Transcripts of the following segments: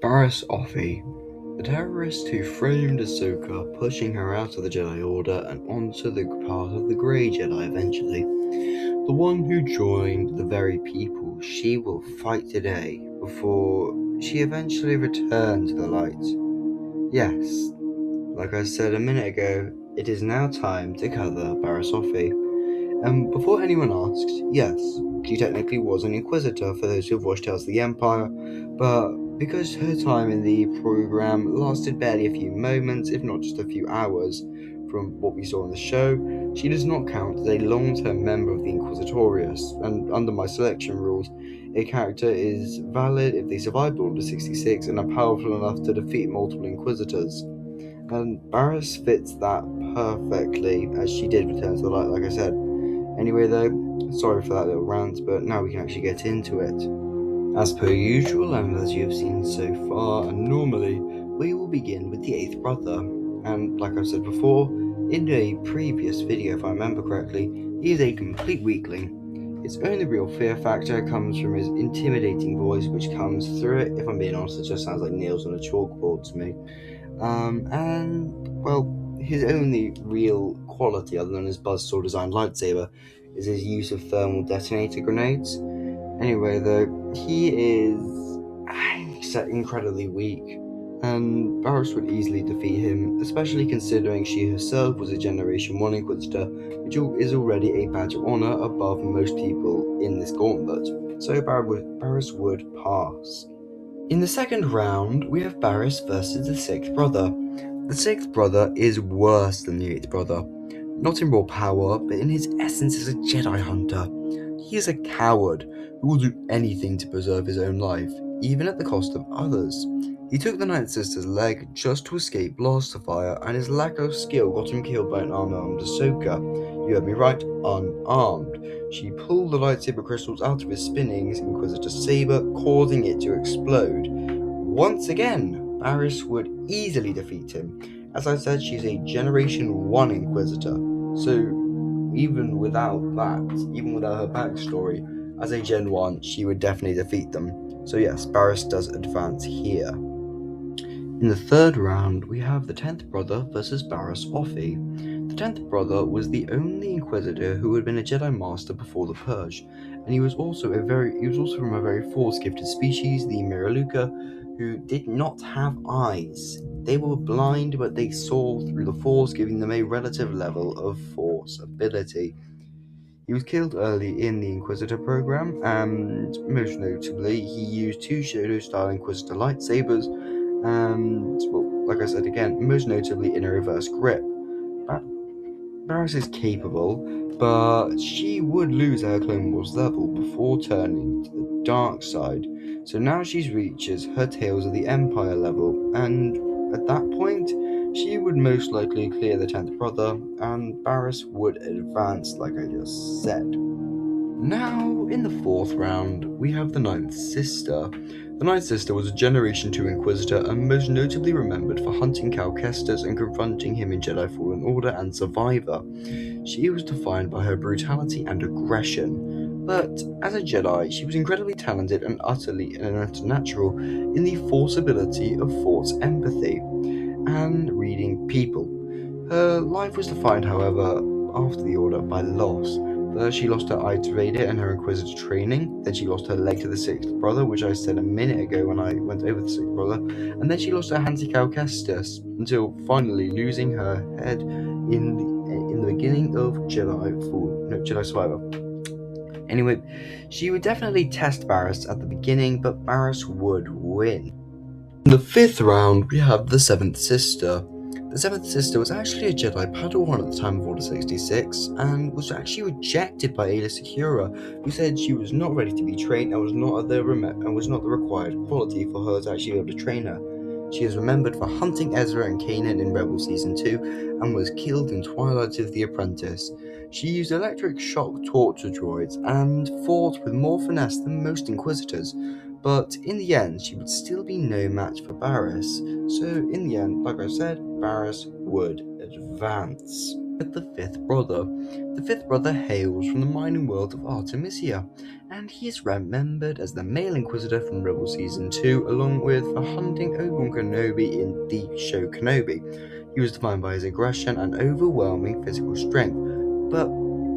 Barriss Offee, the terrorist who framed Ahsoka, pushing her out of the Jedi Order and onto the path of the Grey Jedi eventually. The one who joined the very people she will fight today before she eventually returns to the light. Yes, like I said a minute ago, it is now time to cover Barriss Offee. Before anyone asks, yes, she technically was an Inquisitor for those who have watched Tales of the Empire, but because her time in the program lasted barely a few moments, if not just a few hours, from what we saw in the show, she does not count as a long-term member of the Inquisitorius, and under my selection rules, a character is valid if they survived Order 66 and are powerful enough to defeat multiple Inquisitors. And Barriss fits that perfectly, as she did return to the light, like I said. Anyway though, sorry for that little rant, but now we can actually get into it. As per usual, and as you have seen so far, and normally, we will begin with the 8th brother. And like I've said before, in a previous video if I remember correctly, he is a complete weakling. His only real fear factor comes from his intimidating voice, which comes through it. If I'm being honest, it just sounds like nails on a chalkboard to me. His only real quality, other than his buzzsaw designed lightsaber, is his use of thermal detonator grenades. Anyway, though, he is incredibly weak, and Barriss would easily defeat him, especially considering she herself was a Generation 1 Inquisitor, which is already a badge of honor above most people in this gauntlet, so Barriss would pass. In the second round, we have Barriss versus the 6th brother. The 6th brother is worse than the 8th brother, not in raw power, but in his essence as a Jedi hunter. He is a coward who will do anything to preserve his own life, even at the cost of others. He took the Ninth Sister's leg just to escape blaster fire, and his lack of skill got him killed by an unarmed Ahsoka. You heard me right, unarmed. She pulled the lightsaber crystals out of his spinning Inquisitor saber, causing it to explode. Once again, Barriss would easily defeat him. As I said, she's a Generation 1 Inquisitor, so even without her backstory, as a Gen 1, she would definitely defeat them. So yes, Barriss does advance here. In the third round, we have the 10th brother versus Barriss Offee. The 10th brother was the only Inquisitor who had been a Jedi Master before the Purge, and he was also from a very Force-gifted species, the Miraluka, who did not have eyes. They were blind, but they saw through the Force, giving them a relative level of Force ability. He was killed early in the Inquisitor program, and most notably, he used 2 Shadow-style Inquisitor lightsabers, and, well, like I said again, most notably in a reverse grip. Barriss is capable, but she would lose her Clone Wars level before turning to the dark side, so now she reaches her Tales of the Empire level, and at that point, she would most likely clear the 10th brother, and Barriss would advance like I just said. Now, in the 4th round, we have the 9th sister. The 9th sister was a Generation 2 Inquisitor and most notably remembered for hunting Cal Kestis and confronting him in Jedi Fallen Order and Survivor. She was defined by her brutality and aggression, but as a Jedi, she was incredibly talented and utterly natural in the Force ability of Force empathy and reading people. Her life was defined, however, after the Order by loss. First, she lost her eye to Vader and her Inquisitor training, then she lost her leg to the 6th brother, which I said a minute ago when I went over the 6th brother, and then she lost her hand to Cal Kestis, until finally losing her head in the beginning of Jedi Survivor. Anyway, she would definitely test Barriss at the beginning, but Barriss would win. In the 5th round, we have the 7th sister. The 7th sister was actually a Jedi Padawan at the time of Order 66, and was actually rejected by Aayla Secura, who said she was not ready to be trained and was not the required quality for her to actually be able to train her. She is remembered for hunting Ezra and Kanan in Rebel Season 2, and was killed in Twilight of the Apprentice. She used electric shock torture droids, and fought with more finesse than most Inquisitors, but in the end, she would still be no match for Barriss, so in the end, like I said, Barriss would advance. with the fifth brother. The fifth brother hails from the mining world of Artemisia, and he is remembered as the male Inquisitor from Rebel Season 2, along with for hunting Obi-Wan Kenobi in the show Kenobi. He was defined by his aggression and overwhelming physical strength, but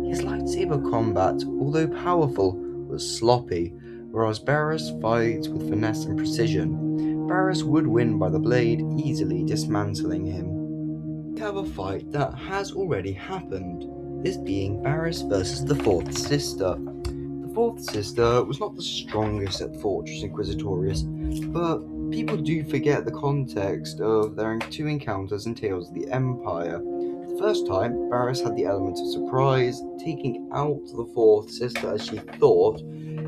his lightsaber combat, although powerful, was sloppy, whereas Barriss fights with finesse and precision. Barriss would win by the blade, easily dismantling him. We have a fight that has already happened, this being Barriss versus the Fourth Sister. The Fourth Sister was not the strongest at Fortress Inquisitorius, but people do forget the context of their two encounters in Tales of the Empire. The first time, Barriss had the element of surprise, taking out the Fourth Sister as she thought,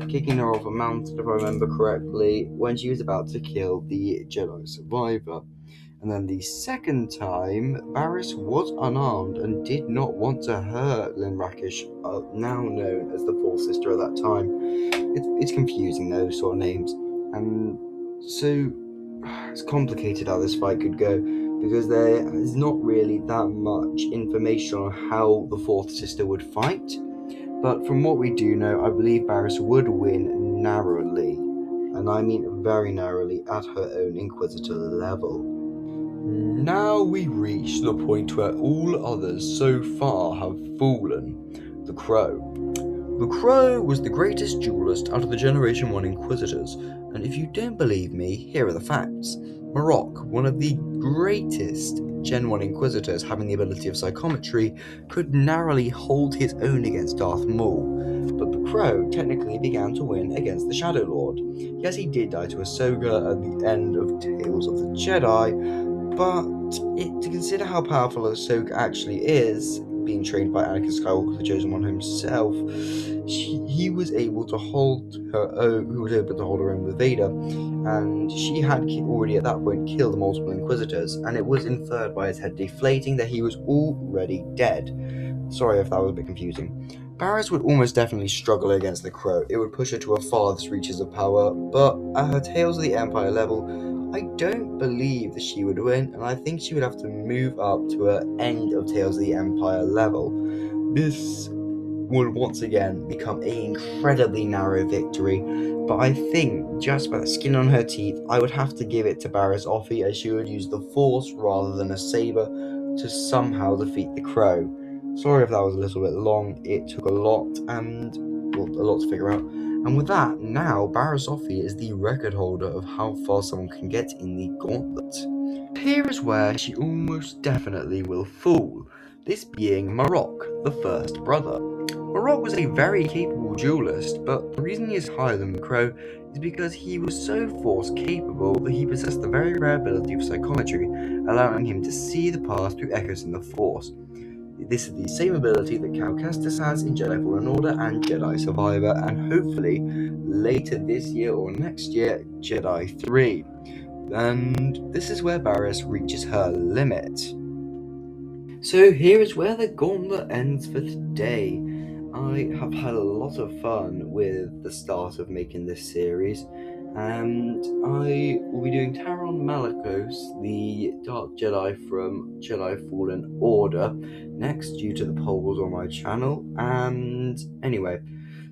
kicking her off a mountain if I remember correctly, when she was about to kill the Jedi survivor. And then the second time, Barriss was unarmed and did not want to hurt Lynn Rakish, now known as the Fourth Sister at that time. It's confusing, those sort of names. And so, it's complicated how this fight could go, because there is not really that much information on how the Fourth Sister would fight. But from what we do know, I believe Barriss would win narrowly, and I mean very narrowly, at her own Inquisitor level. Now we reach the point where all others so far have fallen. The Crow. The Crow was the greatest duelist out of the Generation 1 Inquisitors, and if you don't believe me, here are the facts. Marok, one of the greatest Gen 1 Inquisitors having the ability of psychometry, could narrowly hold his own against Darth Maul, but the Crow technically began to win against the Shadow Lord. Yes, he did die to Ahsoka at the end of Tales of the Jedi, but to consider how powerful Ahsoka actually is, being trained by Anakin Skywalker, the Chosen One himself, he was able to hold her own, with Vader, and she had already at that point killed multiple Inquisitors, and it was inferred by his head deflating that he was already dead. Sorry if that was a bit confusing. Barriss would almost definitely struggle against the Crow. It would push her to her farthest reaches of power, but at her Tales of the Empire level, I don't believe that she would win, and I think she would have to move up to her end of Tales of the Empire level. This would once again become an incredibly narrow victory, but I think just by the skin on her teeth, I would have to give it to Barriss Offee, as she would use the Force rather than a saber to somehow defeat the Crow. Sorry if that was a little bit long, it took a lot to figure out. And with that, now Barriss Offee is the record holder of how far someone can get in the gauntlet. Here is where she almost definitely will fall, this being Marok, the first brother. Marok was a very capable duelist, but the reason he is higher than the Crow is because he was so Force capable that he possessed the very rare ability of psychometry, allowing him to see the past through echoes in the Force. This is the same ability that Cal Kestis has in Jedi Fallen Order and Jedi Survivor, and hopefully later this year or next year, Jedi 3. And this is where Barriss reaches her limit. So here is where the gauntlet ends for today. I have had a lot of fun with the start of making this series, and I will be doing Taron Malicos, the Dark Jedi from Jedi Fallen Order, next due to the polls on my channel. And anyway,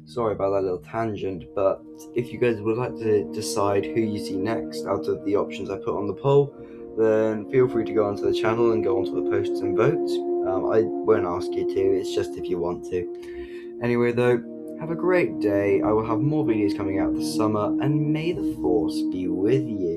sorry about that little tangent, but if you guys would like to decide who you see next out of the options I put on the poll, then feel free to go onto the channel and go onto the posts and vote. I won't ask you to, it's just if you want to. Anyway though, have a great day. I will have more videos coming out this summer, and may the Force be with you.